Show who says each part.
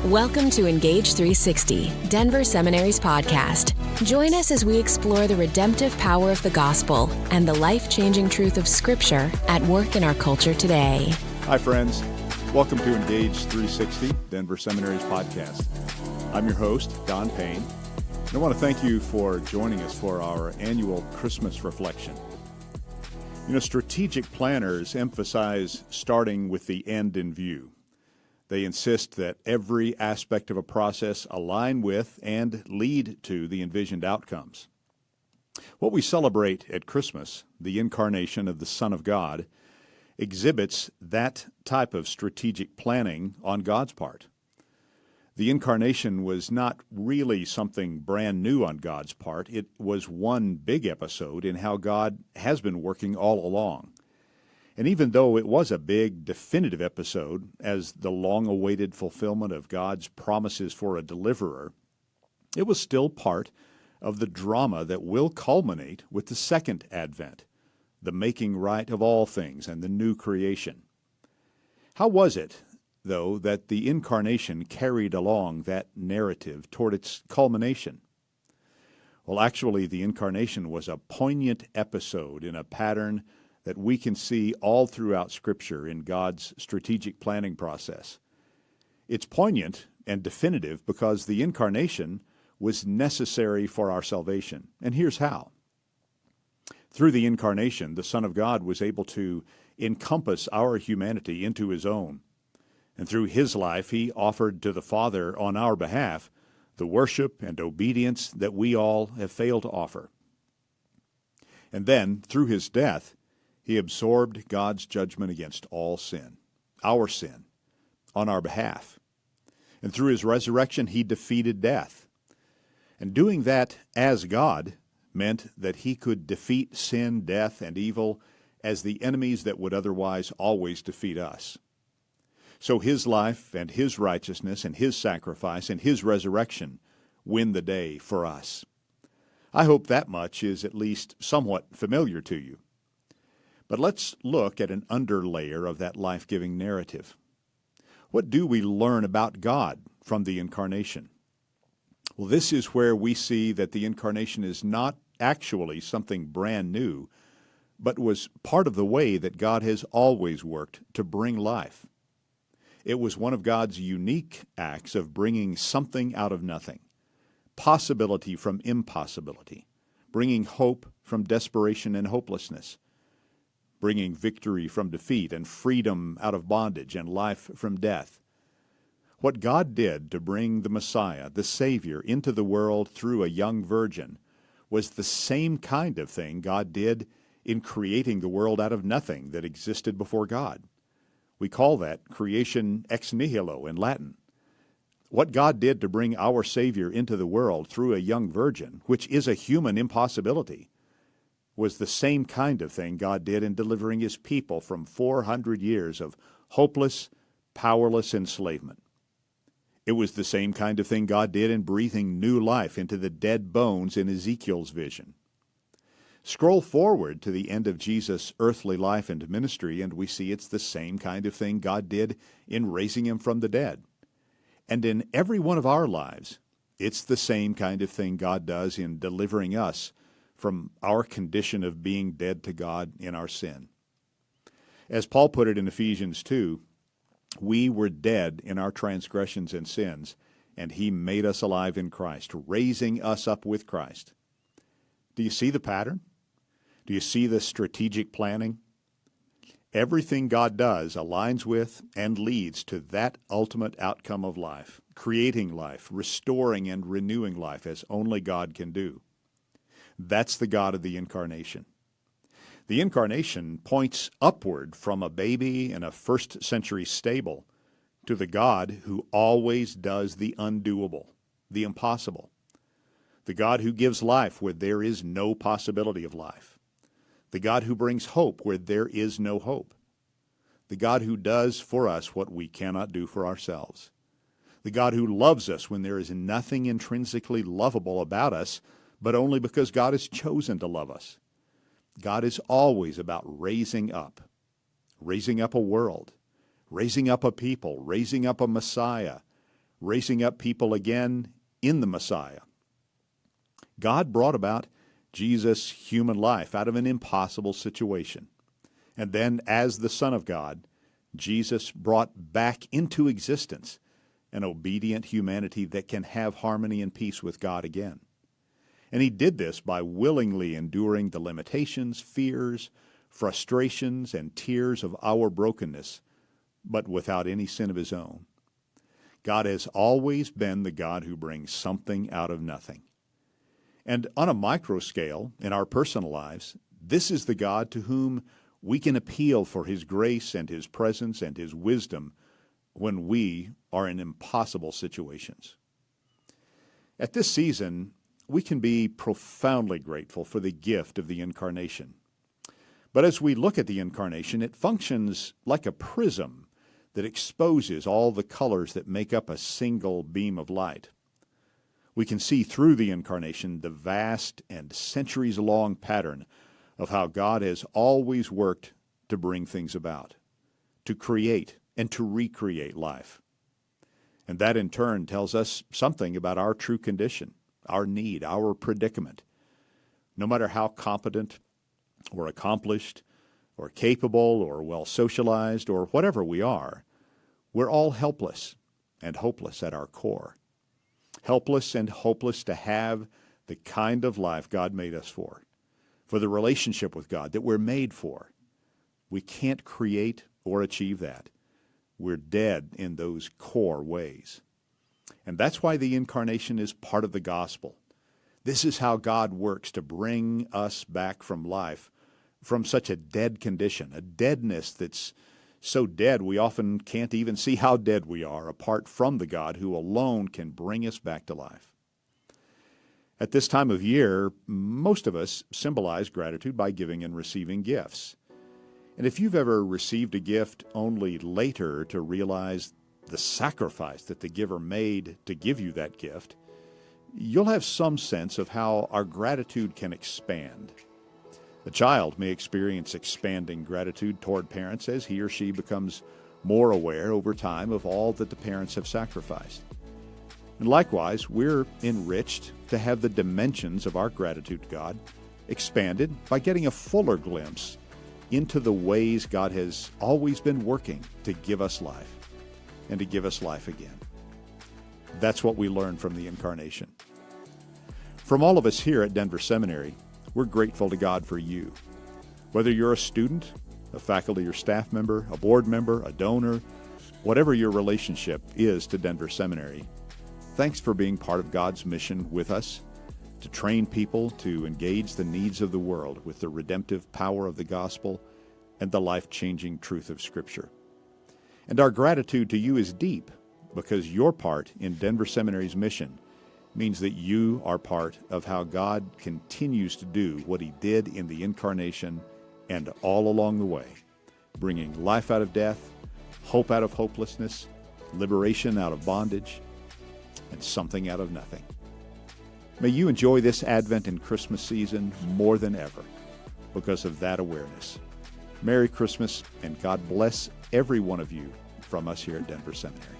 Speaker 1: Welcome to Engage360, Denver Seminary's podcast. Join us as we explore the redemptive power of the gospel and the life-changing truth of Scripture at work in our culture today.
Speaker 2: Hi, friends. Welcome to Engage360, Denver Seminary's podcast. I'm your host, Don Payne, and I want to thank you for joining us for our annual Christmas reflection. You know, strategic planners emphasize starting with the end in view. They insist that every aspect of a process align with and lead to the envisioned outcomes. What we celebrate at Christmas, the Incarnation of the Son of God, exhibits that type of strategic planning on God's part. The Incarnation was not really something brand new on God's part. It was one big episode in how God has been working all along. And even though it was a big, definitive episode as the long-awaited fulfillment of God's promises for a deliverer, it was still part of the drama that will culminate with the second advent, the making right of all things and the new creation. How was it, though, that the Incarnation carried along that narrative toward its culmination? Well, actually, the Incarnation was a poignant episode in a pattern that we can see all throughout Scripture in God's strategic planning process. It's poignant and definitive because the Incarnation was necessary for our salvation. And here's how. Through the Incarnation, the Son of God was able to encompass our humanity into His own. And through His life, He offered to the Father on our behalf the worship and obedience that we all have failed to offer. And then, through His death, He absorbed God's judgment against all sin, our sin, on our behalf. And through His resurrection, He defeated death. And doing that as God meant that He could defeat sin, death, and evil as the enemies that would otherwise always defeat us. So His life and His righteousness and His sacrifice and His resurrection win the day for us. I hope that much is at least somewhat familiar to you. But let's look at an underlayer of that life-giving narrative. What do we learn about God from the Incarnation? Well, this is where we see that the Incarnation is not actually something brand new, but was part of the way that God has always worked to bring life. It was one of God's unique acts of bringing something out of nothing, possibility from impossibility, bringing hope from desperation and hopelessness, bringing victory from defeat and freedom out of bondage and life from death. What God did to bring the Messiah, the Savior, into the world through a young virgin was the same kind of thing God did in creating the world out of nothing that existed before God. We call that creation ex nihilo in Latin. What God did to bring our Savior into the world through a young virgin, which is a human impossibility, was the same kind of thing God did in delivering His people from 400 years of hopeless, powerless enslavement. It was the same kind of thing God did in breathing new life into the dead bones in Ezekiel's vision. Scroll forward to the end of Jesus' earthly life and ministry, and we see it's the same kind of thing God did in raising Him from the dead. And in every one of our lives, it's the same kind of thing God does in delivering us from our condition of being dead to God in our sin. As Paul put it in Ephesians 2, we were dead in our transgressions and sins, and He made us alive in Christ, raising us up with Christ. Do you see the pattern? Do you see the strategic planning? Everything God does aligns with and leads to that ultimate outcome of life, creating life, restoring and renewing life as only God can do. That's the God of the Incarnation. The Incarnation points upward from a baby in a first-century stable to the God who always does the undoable, the impossible. The God who gives life where there is no possibility of life. The God who brings hope where there is no hope. The God who does for us what we cannot do for ourselves. The God who loves us when there is nothing intrinsically lovable about us, but only because God has chosen to love us. God is always about raising up a world, raising up a people, raising up a Messiah, raising up people again in the Messiah. God brought about Jesus' human life out of an impossible situation. And then, as the Son of God, Jesus brought back into existence an obedient humanity that can have harmony and peace with God again. And he did this by willingly enduring the limitations, fears, frustrations, and tears of our brokenness, but without any sin of his own. God has always been the God who brings something out of nothing. And on a micro scale, in our personal lives, this is the God to whom we can appeal for his grace and his presence and his wisdom when we are in impossible situations. At this season, we can be profoundly grateful for the gift of the Incarnation. But as we look at the Incarnation, it functions like a prism that exposes all the colors that make up a single beam of light. We can see through the Incarnation the vast and centuries-long pattern of how God has always worked to bring things about, to create and to recreate life. And that in turn tells us something about our true condition, our need, our predicament. No matter how competent or accomplished or capable or well socialized or whatever we are, we're all helpless and hopeless at our core. Helpless and hopeless to have the kind of life God made us for the relationship with God that we're made for. We can't create or achieve that. We're dead in those core ways. And that's why the Incarnation is part of the gospel. This is how God works to bring us back from life, from such a dead condition, a deadness that's so dead we often can't even see how dead we are apart from the God who alone can bring us back to life. At this time of year, most of us symbolize gratitude by giving and receiving gifts. And if you've ever received a gift only later to realize the sacrifice that the giver made to give you that gift, you'll have some sense of how our gratitude can expand. A child may experience expanding gratitude toward parents as he or she becomes more aware over time of all that the parents have sacrificed. And likewise, we're enriched to have the dimensions of our gratitude to God expanded by getting a fuller glimpse into the ways God has always been working to give us life and to give us life again. That's what we learn from the Incarnation. From all of us here at Denver Seminary, we're grateful to God for you. Whether you're a student, a faculty or staff member, a board member, a donor, whatever your relationship is to Denver Seminary, thanks for being part of God's mission with us to train people to engage the needs of the world with the redemptive power of the gospel and the life-changing truth of Scripture. And our gratitude to you is deep because your part in Denver Seminary's mission means that you are part of how God continues to do what he did in the Incarnation and all along the way, bringing life out of death, hope out of hopelessness, liberation out of bondage, and something out of nothing. May you enjoy this Advent and Christmas season more than ever because of that awareness. Merry Christmas, and God bless every one of you from us here at Denver Seminary.